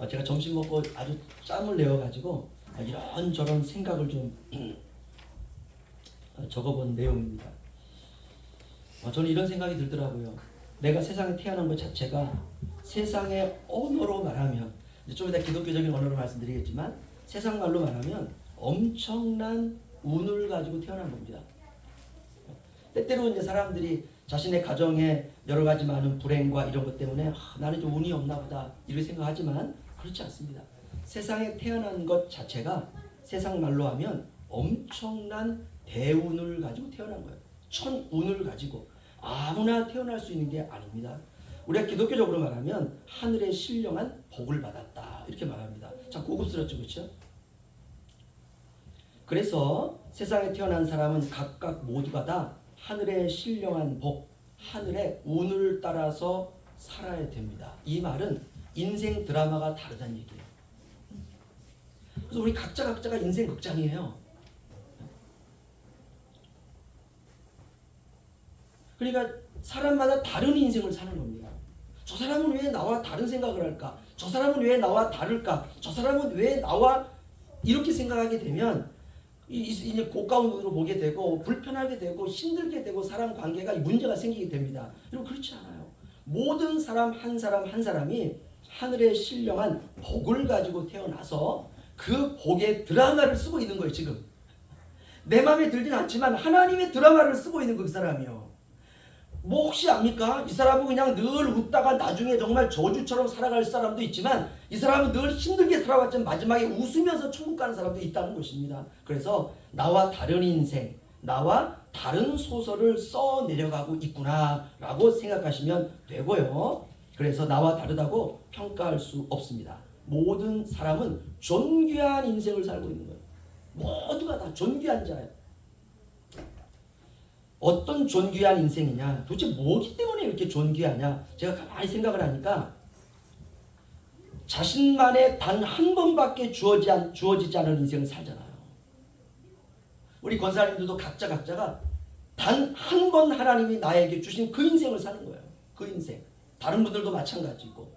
제가 점심 먹고 아주 짬을 내어가지고 이런저런 생각을 좀 적어본 내용입니다. 저는 이런 생각이 들더라고요. 내가 세상에 태어난 것 자체가 세상의 언어로 말하면, 좀 이따 기독교적인 언어로 말씀드리겠지만, 세상 말로 말하면 엄청난 운을 가지고 태어난 겁니다. 때때로 이제 사람들이 자신의 가정에 여러 가지 많은 불행과 이런 것 때문에 나는 좀 운이 없나 보다 이렇게 생각하지만 그렇지 않습니다. 세상에 태어난 것 자체가 세상 말로 하면 엄청난 대운을 가지고 태어난 거예요. 천운을 가지고 아무나 태어날 수 있는 게 아닙니다. 우리가 기독교적으로 말하면 하늘의 신령한 복을 받았다 이렇게 말합니다. 참 고급스럽죠, 그렇죠? 그래서 세상에 태어난 사람은 각각 모두가 다 하늘의 신령한 복, 하늘의 운을 따라서 살아야 됩니다. 이 말은 인생 드라마가 다르다는 얘기예요. 그래서 우리 각자가 인생 극장이에요. 그러니까 사람마다 다른 인생을 사는 겁니다. 저 사람은 왜 나와 다른 생각을 할까? 저 사람은 왜 나와 다를까? 저 사람은 왜 나와 이렇게 생각하게 되면 이제 고가운 눈으로 보게 되고 불편하게 되고 힘들게 되고 사람 관계가 문제가 생기게 됩니다. 여러분 그렇지 않아요. 모든 사람 한 사람이 하늘의 신령한 복을 가지고 태어나서 그 복의 드라마를 쓰고 있는 거예요. 지금 내 마음에 들진 않지만 하나님의 드라마를 쓰고 있는 그 사람이요. 뭐 혹시 압니까? 이 사람은 그냥 늘 웃다가 나중에 정말 저주처럼 살아갈 사람도 있지만 이 사람은 늘 힘들게 살아왔지만 마지막에 웃으면서 천국 가는 사람도 있다는 것입니다. 그래서 나와 다른 인생, 나와 다른 소설을 써 내려가고 있구나 라고 생각하시면 되고요. 그래서 나와 다르다고 평가할 수 없습니다. 모든 사람은 존귀한 인생을 살고 있는 거예요. 모두가 다 존귀한 자예요. 어떤 존귀한 인생이냐? 도대체 뭐기 때문에 이렇게 존귀하냐? 제가 가만히 생각을 하니까 자신만의 단 한 번밖에 주어지지 않은 인생을 살잖아요. 우리 권사님들도 각자가 단 한 번 하나님이 나에게 주신 그 인생을 사는 거예요. 그 인생. 다른 분들도 마찬가지고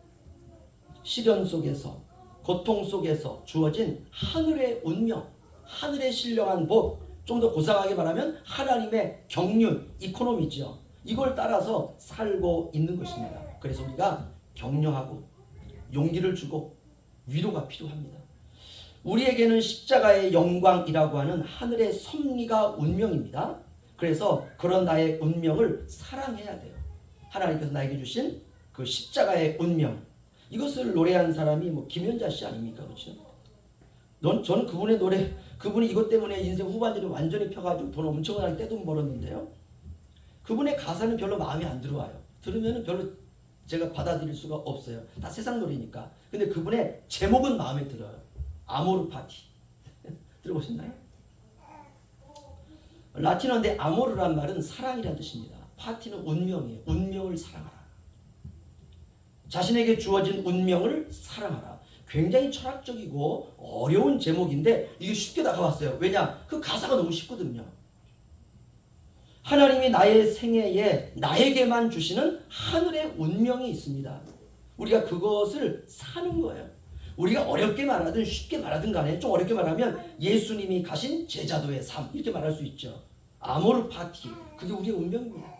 시련 속에서 고통 속에서 주어진 하늘의 운명, 하늘의 신령한 복, 좀 더 고상하게 말하면 하나님의 경륜, 이코노미죠. 이걸 따라서 살고 있는 것입니다. 그래서 우리가 격려하고 용기를 주고 위로가 필요합니다. 우리에게는 십자가의 영광이라고 하는 하늘의 섭리가 운명입니다. 그래서 그런 나의 운명을 사랑해야 돼요. 하나님께서 나에게 주신 그 십자가의 운명, 이것을 노래한 사람이 김연자 씨 아닙니까? 그렇죠? 저는 그분의 노래, 그분이 이것 때문에 인생 후반전에 완전히 펴가지고 돈 엄청나게 떼돈 벌었는데요. 그분의 가사는 별로 마음에 안 들어와요. 들으면 별로 제가 받아들일 수가 없어요. 다 세상 노래니까. 근데 그분의 제목은 마음에 들어요. 아모르 파티. 들어보셨나요? 라틴어인데 아모르란 말은 사랑이라는 뜻입니다. 파티는 운명이에요. 운명을 사랑하라. 자신에게 주어진 운명을 사랑하라. 굉장히 철학적이고 어려운 제목인데 이게 쉽게 다가왔어요. 왜냐? 그 가사가 너무 쉽거든요. 하나님이 나의 생애에 나에게만 주시는 하늘의 운명이 있습니다. 우리가 그것을 사는 거예요. 우리가 어렵게 말하든 쉽게 말하든 간에 좀 어렵게 말하면 예수님이 가신 제자도의 삶 이렇게 말할 수 있죠. 아모르 파티, 그게 우리의 운명입니다.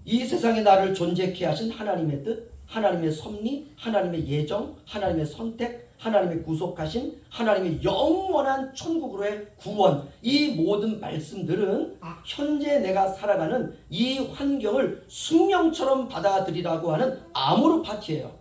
이 세상에 나를 존재케 하신 하나님의 뜻, 하나님의 섭리, 하나님의 예정, 하나님의 선택, 하나님의 구속하심, 하나님의 영원한 천국으로의 구원, 이 모든 말씀들은 현재 내가 살아가는 이 환경을 숙명처럼 받아들이라고 하는 아모르 파티예요.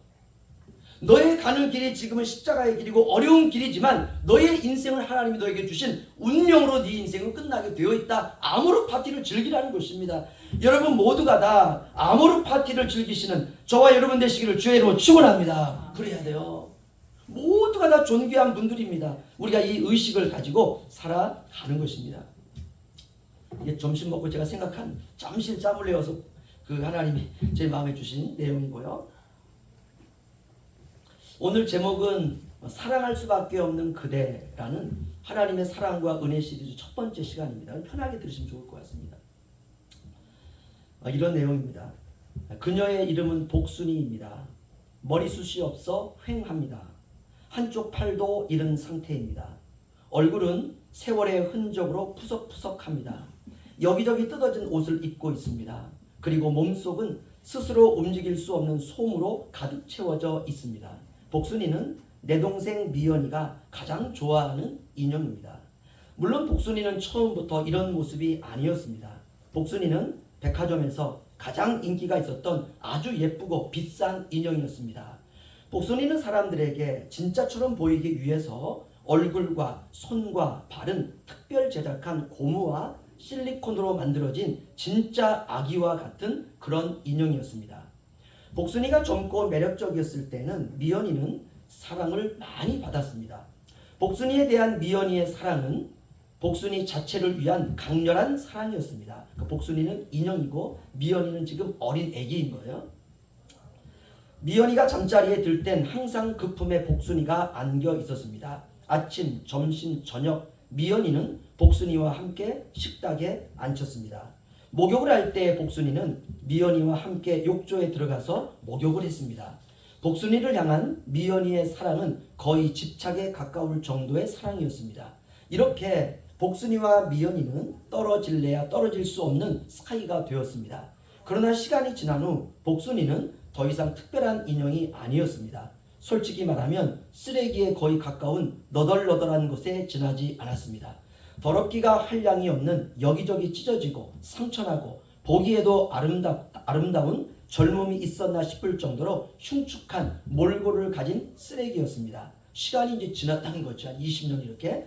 너의 가는 길이 지금은 십자가의 길이고 어려운 길이지만 너의 인생을 하나님이 너에게 주신 운명으로 네 인생은 끝나게 되어 있다. 아모르 파티를 즐기라는 것입니다. 여러분 모두가 다 아모르 파티를 즐기시는 저와 여러분 되시기를 주의 이름으로 축원합니다. 그래야 돼요. 모두가 다 존귀한 분들입니다. 우리가 이 의식을 가지고 살아가는 것입니다. 이게 점심 먹고 제가 생각한 잠시 짬을 내어서 그 하나님이 제 마음에 주신 내용이고요. 오늘 제목은 사랑할 수밖에 없는 그대라는 하나님의 사랑과 은혜 시리즈 첫 번째 시간입니다. 편하게 들으시면 좋을 것 같습니다. 이런 내용입니다. 그녀의 이름은 복순이입니다. 머리숱이 없어 휑합니다. 한쪽 팔도 잃은 상태입니다. 얼굴은 세월의 흔적으로 푸석푸석합니다. 여기저기 뜯어진 옷을 입고 있습니다. 그리고 몸속은 스스로 움직일 수 없는 솜으로 가득 채워져 있습니다. 복순이는 내 동생 미연이가 가장 좋아하는 인형입니다. 물론 복순이는 처음부터 이런 모습이 아니었습니다. 복순이는 백화점에서 가장 인기가 있었던 아주 예쁘고 비싼 인형이었습니다. 복순이는 사람들에게 진짜처럼 보이기 위해서 얼굴과 손과 발은 특별 제작한 고무와 실리콘으로 만들어진 진짜 아기와 같은 그런 인형이었습니다. 복순이가 젊고 매력적이었을 때는 미연이는 사랑을 많이 받았습니다. 복순이에 대한 미연이의 사랑은 복순이 자체를 위한 강렬한 사랑이었습니다. 복순이는 인형이고 미연이는 지금 어린 애기인 거예요. 미연이가 잠자리에 들 땐 항상 그 품에 복순이가 안겨 있었습니다. 아침, 점심, 저녁 미연이는 복순이와 함께 식탁에 앉혔습니다. 목욕을 할 때 복순이는 미연이와 함께 욕조에 들어가서 목욕을 했습니다. 복순이를 향한 미연이의 사랑은 거의 집착에 가까울 정도의 사랑이었습니다. 이렇게 복순이와 미연이는 떨어질래야 떨어질 수 없는 사이가 되었습니다. 그러나 시간이 지난 후 복순이는 더 이상 특별한 인형이 아니었습니다. 솔직히 말하면 쓰레기에 거의 가까운 너덜너덜한 것에 지나지 않았습니다. 더럽기가 한량이 없는 여기저기 찢어지고 상처나고 보기에도 아름다운 젊음이 있었나 싶을 정도로 흉측한 몰골을 가진 쓰레기였습니다. 시간이 이제 지났다는 거죠. 한 20년 이렇게.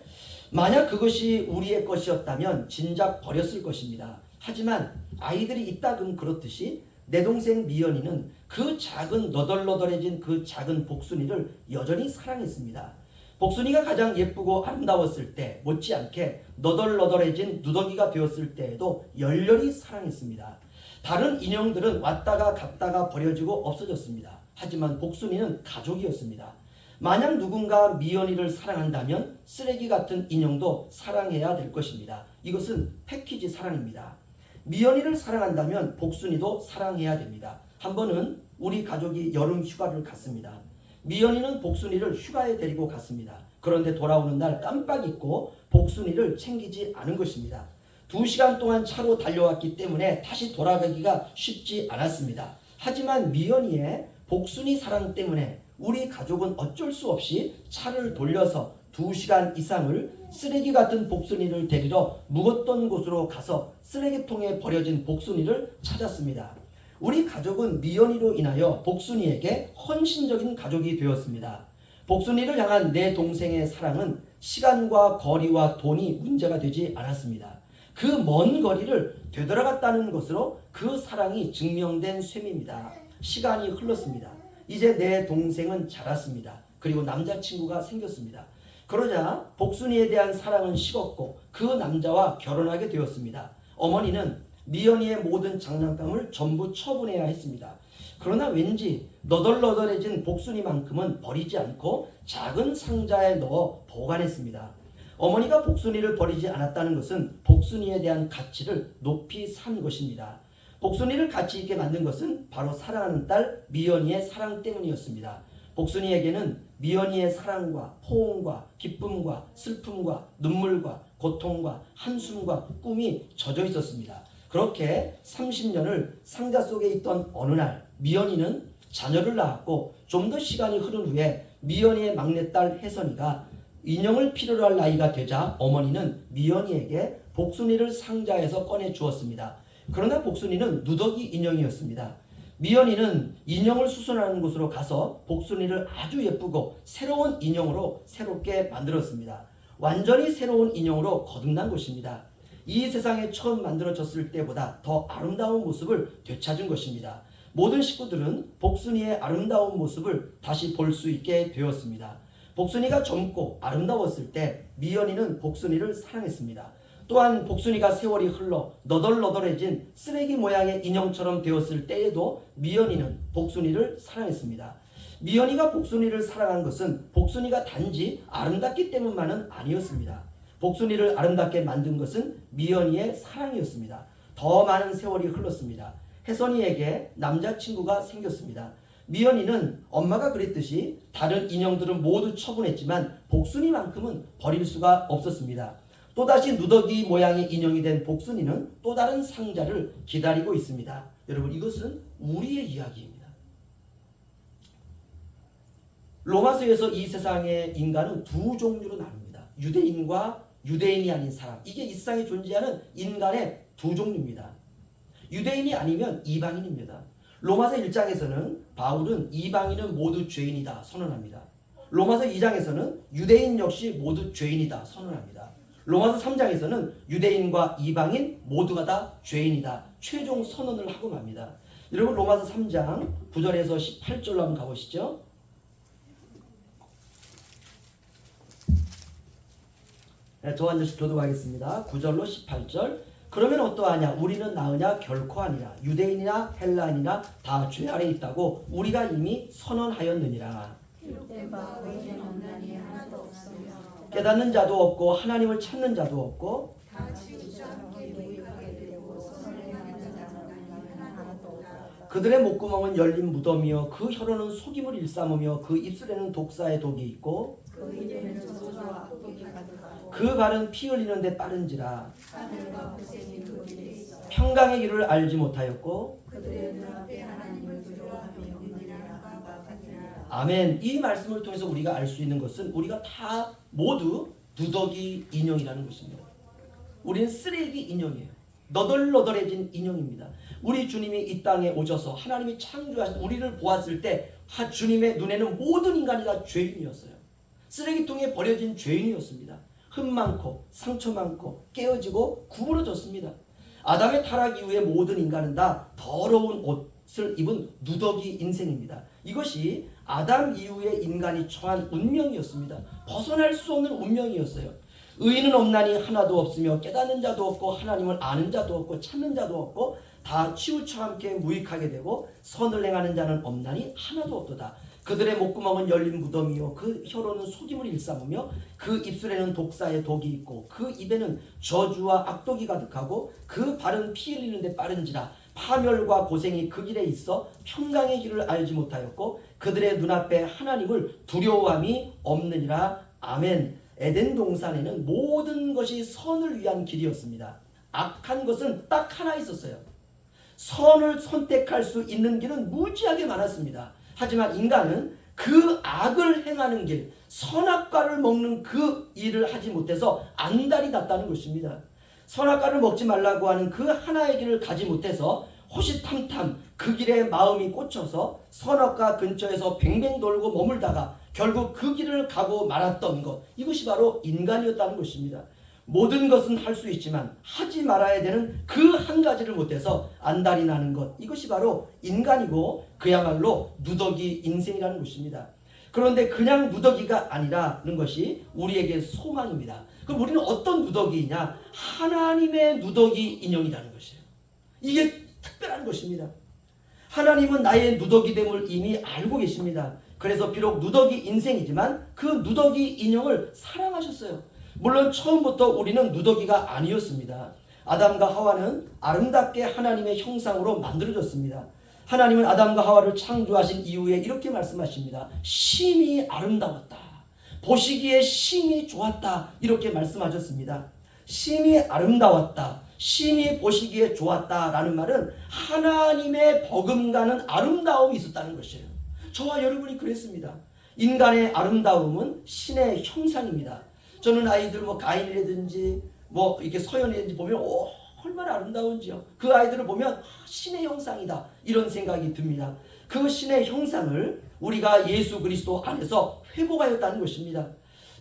만약 그것이 우리의 것이었다면 진작 버렸을 것입니다. 하지만 아이들이 이따금 그렇듯이 내 동생 미연이는 그 작은 너덜너덜해진 그 작은 복순이를 여전히 사랑했습니다. 복순이가 가장 예쁘고 아름다웠을 때 못지않게 너덜너덜해진 누더기가 되었을 때에도 열렬히 사랑했습니다. 다른 인형들은 왔다가 갔다가 버려지고 없어졌습니다. 하지만 복순이는 가족이었습니다. 만약 누군가 미연이를 사랑한다면 쓰레기 같은 인형도 사랑해야 될 것입니다. 이것은 패키지 사랑입니다. 미연이를 사랑한다면 복순이도 사랑해야 됩니다. 한 번은 우리 가족이 여름 휴가를 갔습니다. 미연이는 복순이를 휴가에 데리고 갔습니다. 그런데 돌아오는 날 깜빡 잊고 복순이를 챙기지 않은 것입니다. 2시간 동안 차로 달려왔기 때문에 다시 돌아가기가 쉽지 않았습니다. 하지만 미연이의 복순이 사랑 때문에 우리 가족은 어쩔 수 없이 차를 돌려서 2시간 이상을 쓰레기 같은 복순이를 데리러 묵었던 곳으로 가서 쓰레기통에 버려진 복순이를 찾았습니다. 우리 가족은 미연이로 인하여 복순이에게 헌신적인 가족이 되었습니다. 복순이를 향한 내 동생의 사랑은 시간과 거리와 돈이 문제가 되지 않았습니다. 그 먼 거리를 되돌아갔다는 것으로 그 사랑이 증명된 셈입니다. 시간이 흘렀습니다. 이제 내 동생은 자랐습니다. 그리고 남자친구가 생겼습니다. 그러자 복순이에 대한 사랑은 식었고 그 남자와 결혼하게 되었습니다. 어머니는 미연이의 모든 장난감을 전부 처분해야 했습니다. 그러나 왠지 너덜너덜해진 복순이만큼은 버리지 않고 작은 상자에 넣어 보관했습니다. 어머니가 복순이를 버리지 않았다는 것은 복순이에 대한 가치를 높이 산 것입니다. 복순이를 가치 있게 만든 것은 바로 사랑하는 딸 미연이의 사랑 때문이었습니다. 복순이에게는 미연이의 사랑과 포옹과 기쁨과 슬픔과 눈물과 고통과 한숨과 꿈이 젖어 있었습니다. 그렇게 30년을 상자 속에 있던 어느 날 미연이는 자녀를 낳았고 좀 더 시간이 흐른 후에 미연이의 막내딸 혜선이가 인형을 필요로 할 나이가 되자 어머니는 미연이에게 복순이를 상자에서 꺼내 주었습니다. 그러나 복순이는 누더기 인형이었습니다. 미연이는 인형을 수선하는 곳으로 가서 복순이를 아주 예쁘고 새로운 인형으로 새롭게 만들었습니다. 완전히 새로운 인형으로 거듭난 것입니다. 이 세상에 처음 만들어졌을 때보다 더 아름다운 모습을 되찾은 것입니다. 모든 식구들은 복순이의 아름다운 모습을 다시 볼 수 있게 되었습니다. 복순이가 젊고 아름다웠을 때 미연이는 복순이를 사랑했습니다. 또한 복순이가 세월이 흘러 너덜너덜해진 쓰레기 모양의 인형처럼 되었을 때에도 미연이는 복순이를 사랑했습니다. 미연이가 복순이를 사랑한 것은 복순이가 단지 아름답기 때문만은 아니었습니다. 복순이를 아름답게 만든 것은 미연이의 사랑이었습니다. 더 많은 세월이 흘렀습니다. 혜선이에게 남자친구가 생겼습니다. 미연이는 엄마가 그랬듯이 다른 인형들은 모두 처분했지만 복순이만큼은 버릴 수가 없었습니다. 또다시 누더기 모양의 인형이 된 복순이는 또 다른 상자를 기다리고 있습니다. 여러분, 이것은 우리의 이야기입니다. 로마서에서 이 세상의 인간은 두 종류로 나눕니다. 유대인과 유대인이 아닌 사람. 이게 이 세상에 존재하는 인간의 두 종류입니다. 유대인이 아니면 이방인입니다. 로마서 1장에서는 바울은 이방인은 모두 죄인이다 선언합니다. 로마서 2장에서는 유대인 역시 모두 죄인이다 선언합니다. 로마서 3장에서는 유대인과 이방인 모두가 다 죄인이다 최종 선언을 하고 맙니다. 여러분, 로마서 3장 9절에서 18절로 한번 가보시죠. 네, 저 한 절씩 교독하겠습니다. 9절로 18절. 그러면 어떠하냐? 우리는 나으냐? 결코 아니라. 유대인이나 헬라인이나 다 죄 아래 있다고 우리가 이미 선언하였느니라. 깨닫는 자도 없고 하나님을 찾는 자도 없고 그들의 목구멍은 열린 무덤이요 그 혀로는 속임을 일삼으며 그 입술에는 독사의 독이 있고 그 발은 피 흘리는 데 빠른지라. 평강의 길을 알지 못하였고. 아멘. 이 말씀을 통해서 우리가 알 수 있는 것은 우리가 다 모두 누더기 인형이라는 것입니다. 우리는 쓰레기 인형이에요. 너덜너덜해진 인형입니다. 우리 주님이 이 땅에 오셔서 하나님이 창조하신 우리를 보았을 때 주님의 눈에는 모든 인간이 다 죄인이었어요. 쓰레기통에 버려진 죄인이었습니다. 흠 많고 상처 많고 깨어지고 구부러졌습니다. 아담의 타락 이후에 모든 인간은 다 더러운 옷을 입은 누더기 인생입니다. 이것이 아담 이후에 인간이 처한 운명이었습니다. 벗어날 수 없는 운명이었어요. 의인은 없나니 하나도 없으며 깨닫는 자도 없고 하나님을 아는 자도 없고 찾는 자도 없고 다 치우쳐 함께 무익하게 되고 선을 행하는 자는 없나니 하나도 없도다. 그들의 목구멍은 열린 무덤이요 그 혀로는 속임을 일삼으며 그 입술에는 독사의 독이 있고 그 입에는 저주와 악독이 가득하고 그 발은 피 흘리는 데 빠른지라. 파멸과 고생이 그 길에 있어 평강의 길을 알지 못하였고 그들의 눈앞에 하나님을 두려워함이 없느니라. 아멘. 에덴 동산에는 모든 것이 선을 위한 길이었습니다. 악한 것은 딱 하나 있었어요. 선을 선택할 수 있는 길은 무지하게 많았습니다. 하지만 인간은 그 악을 행하는 길, 선악과를 먹는 그 일을 하지 못해서 안달이 났다는 것입니다. 선악과를 먹지 말라고 하는 그 하나의 길을 가지 못해서 호시탐탐 그 길에 마음이 꽂혀서 선악과 근처에서 뱅뱅 돌고 머물다가 결국 그 길을 가고 말았던 것, 이것이 바로 인간이었다는 것입니다. 모든 것은 할 수 있지만 하지 말아야 되는 그 한 가지를 못해서 안달이 나는 것, 이것이 바로 인간이고 그야말로 누더기 인생이라는 것입니다. 그런데 그냥 누더기가 아니라는 것이 우리에게 소망입니다. 그럼 우리는 어떤 누더기이냐? 하나님의 누더기 인형이라는 것이에요. 이게 특별한 것입니다. 하나님은 나의 누더기됨을 이미 알고 계십니다. 그래서 비록 누더기 인생이지만 그 누더기 인형을 사랑하셨어요. 물론 처음부터 우리는 누더기가 아니었습니다. 아담과 하와는 아름답게 하나님의 형상으로 만들어졌습니다. 하나님은 아담과 하와를 창조하신 이후에 이렇게 말씀하십니다. 심히 아름다웠다. 보시기에 심히 좋았다. 이렇게 말씀하셨습니다. 심히 아름다웠다. 심히 보시기에 좋았다라는 말은 하나님의 버금가는 아름다움이 있었다는 것이에요. 저와 여러분이 그랬습니다. 인간의 아름다움은 신의 형상입니다. 저는 아이들 가인이라든지 이렇게 서연이라든지 보면 얼마나 아름다운지요. 그 아이들을 보면 신의 형상이다 이런 생각이 듭니다. 그 신의 형상을 우리가 예수 그리스도 안에서 회복하였다는 것입니다.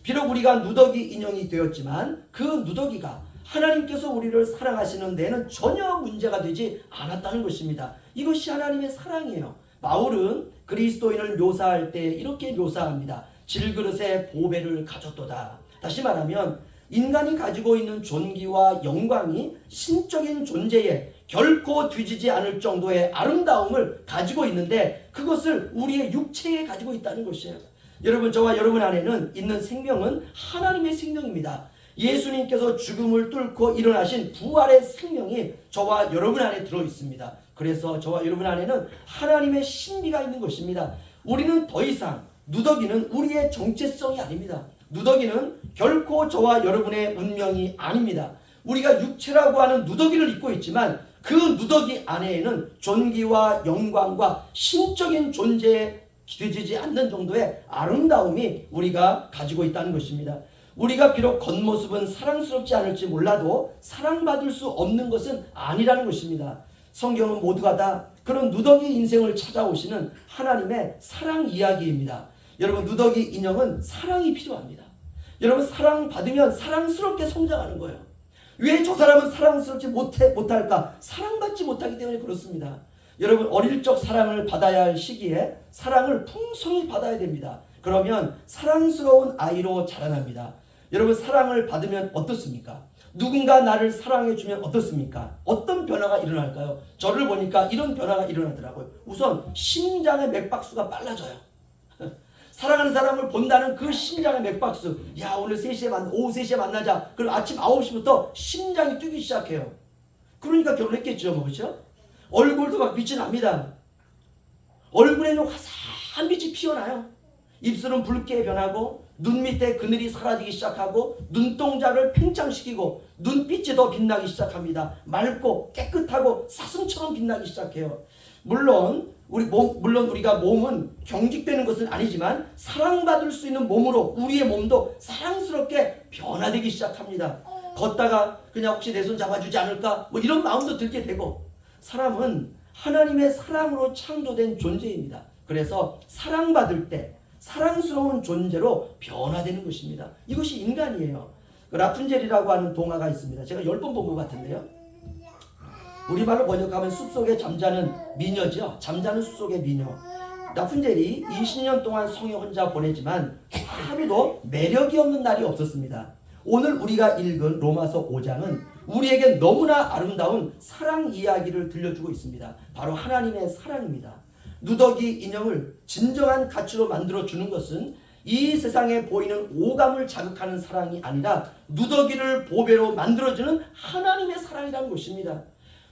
비록 우리가 누더기 인형이 되었지만 그 누더기가 하나님께서 우리를 사랑하시는 데에는 전혀 문제가 되지 않았다는 것입니다. 이것이 하나님의 사랑이에요. 바울은 그리스도인을 묘사할 때 이렇게 묘사합니다. 질그릇에 보배를 가졌도다. 다시 말하면 인간이 가지고 있는 존귀와 영광이 신적인 존재에 결코 뒤지지 않을 정도의 아름다움을 가지고 있는데 그것을 우리의 육체에 가지고 있다는 것이에요. 여러분, 저와 여러분 안에는 있는 생명은 하나님의 생명입니다. 예수님께서 죽음을 뚫고 일어나신 부활의 생명이 저와 여러분 안에 들어 있습니다. 그래서 저와 여러분 안에는 하나님의 신비가 있는 것입니다. 우리는 더 이상 누더기는 우리의 정체성이 아닙니다. 누더기는 결코 저와 여러분의 운명이 아닙니다. 우리가 육체라고 하는 누더기를 입고 있지만 그 누더기 안에는 존귀와 영광과 신적인 존재에 기대지지 않는 정도의 아름다움이 우리가 가지고 있다는 것입니다. 우리가 비록 겉모습은 사랑스럽지 않을지 몰라도 사랑받을 수 없는 것은 아니라는 것입니다. 성경은 모두가 다 그런 누더기 인생을 찾아오시는 하나님의 사랑 이야기입니다. 여러분, 누더기 인형은 사랑이 필요합니다. 여러분, 사랑받으면 사랑스럽게 성장하는 거예요. 왜 저 사람은 사랑스럽지 못할까? 사랑받지 못하기 때문에 그렇습니다. 여러분, 어릴 적 사랑을 받아야 할 시기에 사랑을 풍성히 받아야 됩니다. 그러면 사랑스러운 아이로 자라납니다. 여러분, 사랑을 받으면 어떻습니까? 누군가 나를 사랑해주면 어떻습니까? 어떤 변화가 일어날까요? 저를 보니까 이런 변화가 일어나더라고요. 우선 심장의 맥박수가 빨라져요. 사랑하는 사람을 본다는 그 심장의 맥박수. 야, 오늘 3시에 오후 3시에 만나자. 그럼 아침 9시부터 심장이 뛰기 시작해요. 그러니까 결혼했겠죠, 뭐, 그렇죠? 얼굴도 막 빛이 납니다. 얼굴에는 화사한 빛이 피어나요. 입술은 붉게 변하고 눈 밑에 그늘이 사라지기 시작하고 눈동자를 팽창시키고 눈빛이 더 빛나기 시작합니다. 맑고 깨끗하고 사슴처럼 빛나기 시작해요. 물론 우리가 몸은 경직되는 것은 아니지만 사랑받을 수 있는 몸으로 우리의 몸도 사랑스럽게 변화되기 시작합니다. 걷다가 그냥 혹시 내 손 잡아주지 않을까? 뭐 이런 마음도 들게 되고, 사람은 하나님의 사랑으로 창조된 존재입니다. 그래서 사랑받을 때 사랑스러운 존재로 변화되는 것입니다. 이것이 인간이에요. 라푼젤이라고 하는 동화가 있습니다. 제가 10번 본 것 같은데요. 우리말로 번역하면 숲속에 잠자는 미녀죠. 잠자는 숲속의 미녀. 라푼젤이 20년 동안 성에 혼자 보내지만 하루도 매력이 없는 날이 없었습니다. 오늘 우리가 읽은 로마서 5장은 우리에게 너무나 아름다운 사랑 이야기를 들려주고 있습니다. 바로 하나님의 사랑입니다. 누더기 인형을 진정한 가치로 만들어주는 것은 이 세상에 보이는 오감을 자극하는 사랑이 아니라 누더기를 보배로 만들어주는 하나님의 사랑이라는 것입니다.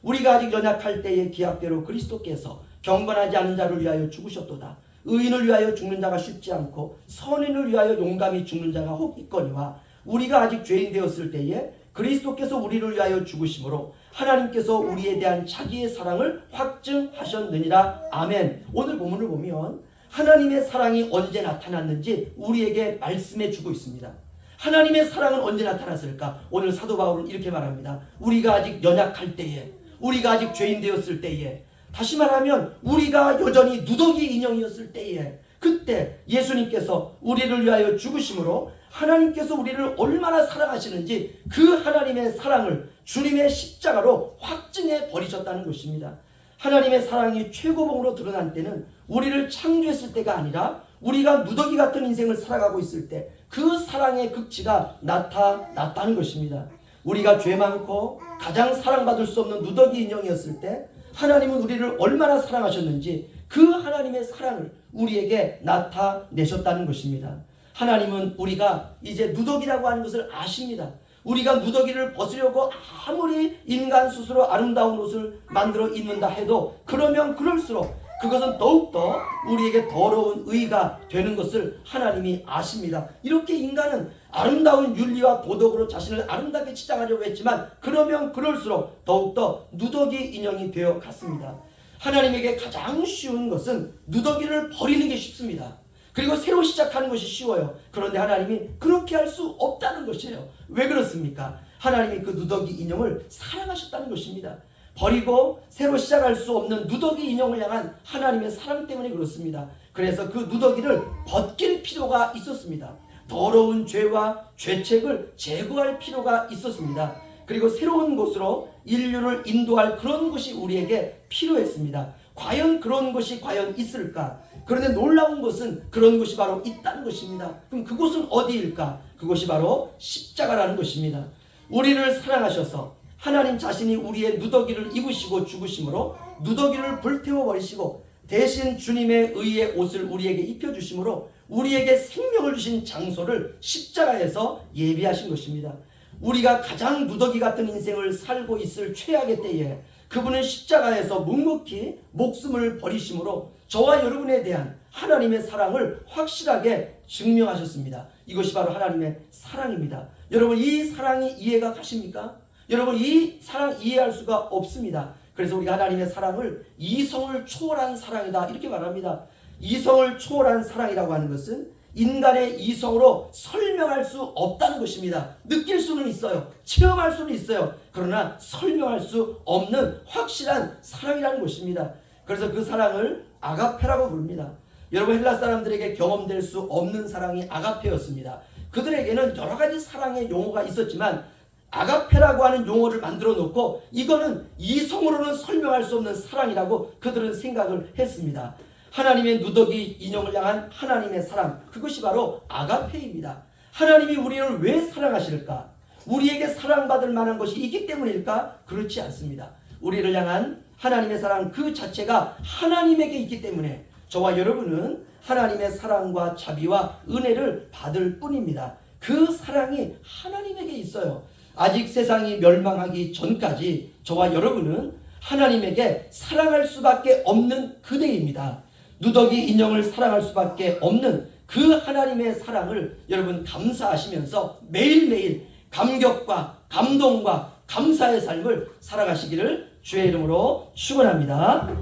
우리가 아직 연약할 때의 기약대로 그리스도께서 경건하지 않은 자를 위하여 죽으셨도다. 의인을 위하여 죽는 자가 쉽지 않고 선인을 위하여 용감히 죽는 자가 혹 있거니와, 우리가 아직 죄인 되었을 때에 그리스도께서 우리를 위하여 죽으심으로 하나님께서 우리에 대한 자기의 사랑을 확증하셨느니라. 아멘. 오늘 본문을 보면 하나님의 사랑이 언제 나타났는지 우리에게 말씀해 주고 있습니다. 하나님의 사랑은 언제 나타났을까? 오늘 사도 바울은 이렇게 말합니다. 우리가 아직 연약할 때에, 우리가 아직 죄인 되었을 때에, 다시 말하면 우리가 여전히 누더기 인형이었을 때에, 그때 예수님께서 우리를 위하여 죽으심으로 하나님께서 우리를 얼마나 사랑하시는지 그 하나님의 사랑을 주님의 십자가로 확증해 버리셨다는 것입니다. 하나님의 사랑이 최고봉으로 드러난 때는 우리를 창조했을 때가 아니라 우리가 누더기 같은 인생을 살아가고 있을 때 그 사랑의 극치가 나타났다는 것입니다. 우리가 죄 많고 가장 사랑받을 수 없는 누더기 인형이었을 때 하나님은 우리를 얼마나 사랑하셨는지 그 하나님의 사랑을 우리에게 나타내셨다는 것입니다. 하나님은 우리가 이제 누더기라고 하는 것을 아십니다. 우리가 누더기를 벗으려고 아무리 인간 스스로 아름다운 옷을 만들어 입는다 해도 그러면 그럴수록 그것은 더욱더 우리에게 더러운 의가 되는 것을 하나님이 아십니다. 이렇게 인간은 아름다운 윤리와 도덕으로 자신을 아름답게 치장하려고 했지만 그러면 그럴수록 더욱더 누더기 인형이 되어 갔습니다. 하나님에게 가장 쉬운 것은 누더기를 버리는 게 쉽습니다. 그리고 새로 시작하는 것이 쉬워요. 그런데 하나님이 그렇게 할 수 없다는 것이에요. 왜 그렇습니까? 하나님이 그 누더기 인형을 사랑하셨다는 것입니다. 버리고 새로 시작할 수 없는 누더기 인형을 향한 하나님의 사랑 때문에 그렇습니다. 그래서 그 누더기를 벗길 필요가 있었습니다. 더러운 죄와 죄책을 제거할 필요가 있었습니다. 그리고 새로운 곳으로 인류를 인도할 그런 것이 우리에게 필요했습니다. 과연 그런 것이 과연 있을까? 그런데 놀라운 것은 그런 것이 바로 있다는 것입니다. 그럼 그곳은 어디일까? 그것이 바로 십자가라는 것입니다. 우리를 사랑하셔서 하나님 자신이 우리의 누더기를 입으시고 죽으심으로 누더기를 불태워버리시고 대신 주님의 의의 옷을 우리에게 입혀주심으로 우리에게 생명을 주신 장소를 십자가에서 예비하신 것입니다. 우리가 가장 누더기 같은 인생을 살고 있을 최악의 때에 그분은 십자가에서 묵묵히 목숨을 버리심으로 저와 여러분에 대한 하나님의 사랑을 확실하게 증명하셨습니다. 이것이 바로 하나님의 사랑입니다. 여러분, 이 사랑이 이해가 가십니까? 여러분, 이 사랑 이해할 수가 없습니다. 그래서 우리가 하나님의 사랑을 이성을 초월한 사랑이다 이렇게 말합니다. 이성을 초월한 사랑이라고 하는 것은 인간의 이성으로 설명할 수 없다는 것입니다. 느낄 수는 있어요. 체험할 수는 있어요. 그러나 설명할 수 없는 확실한 사랑이라는 것입니다. 그래서 그 사랑을 아가페라고 부릅니다. 여러분, 헬라 사람들에게 경험될 수 없는 사랑이 아가페였습니다. 그들에게는 여러 가지 사랑의 용어가 있었지만 아가페라고 하는 용어를 만들어 놓고 이거는 이성으로는 설명할 수 없는 사랑이라고 그들은 생각을 했습니다. 하나님의 누더기 인형을 향한 하나님의 사랑, 그것이 바로 아가페입니다. 하나님이 우리를 왜 사랑하실까? 우리에게 사랑받을 만한 것이 있기 때문일까? 그렇지 않습니다. 우리를 향한 하나님의 사랑 그 자체가 하나님에게 있기 때문에 저와 여러분은 하나님의 사랑과 자비와 은혜를 받을 뿐입니다. 그 사랑이 하나님에게 있어요. 아직 세상이 멸망하기 전까지 저와 여러분은 하나님에게 사랑할 수밖에 없는 그대입니다. 누더기 인형을 사랑할 수밖에 없는 그 하나님의 사랑을 여러분 감사하시면서 매일매일 감격과 감동과 감사의 삶을 살아가시기를 주의 이름으로 축원합니다.